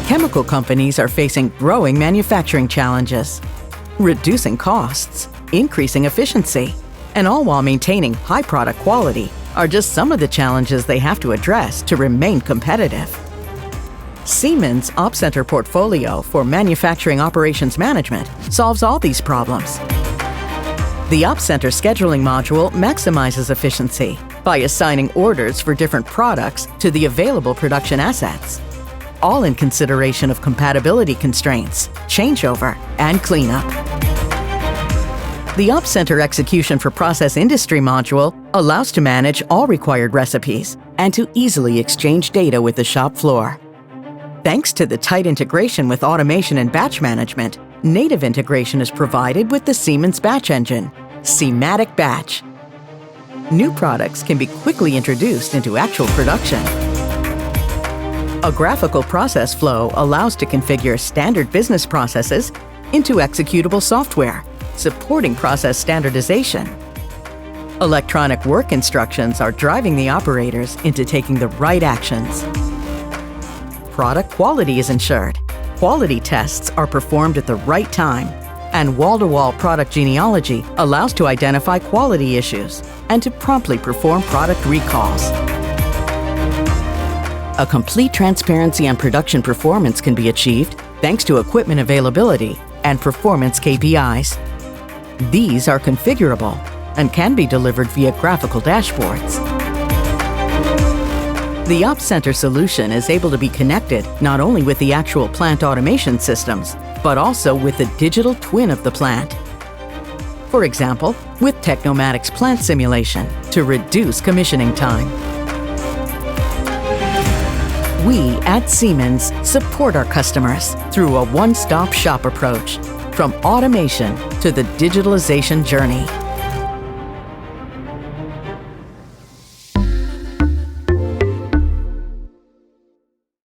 Chemical companies are facing growing manufacturing challenges. Reducing costs, increasing efficiency, and all while maintaining high product quality are just some of the challenges they have to address to remain competitive. Siemens Opcenter portfolio for manufacturing operations management solves all these problems. The Opcenter scheduling module maximizes efficiency by assigning orders for different products to the available production assets, all in consideration of compatibility constraints, changeover, and cleanup. The Opcenter Execution for Process Industry module allows to manage all required recipes and to easily exchange data with the shop floor. Thanks to the tight integration with automation and batch management, native integration is provided with the Siemens batch engine, Siematic Batch. New products can be quickly introduced into actual production. A graphical process flow allows to configure standard business processes into executable software, supporting process standardization. Electronic work instructions are driving the operators into taking the right actions. Product quality is ensured. Quality tests are performed at the right time, and wall-to-wall product genealogy allows to identify quality issues and to promptly perform product recalls. A complete transparency on production performance can be achieved thanks to equipment availability and performance KPIs. These are configurable and can be delivered via graphical dashboards. The Opcenter solution is able to be connected not only with the actual plant automation systems, but also with the digital twin of the plant. For example, with Technomatic's plant simulation to reduce commissioning time. We at Siemens support our customers through a one-stop shop approach, from automation to the digitalization journey.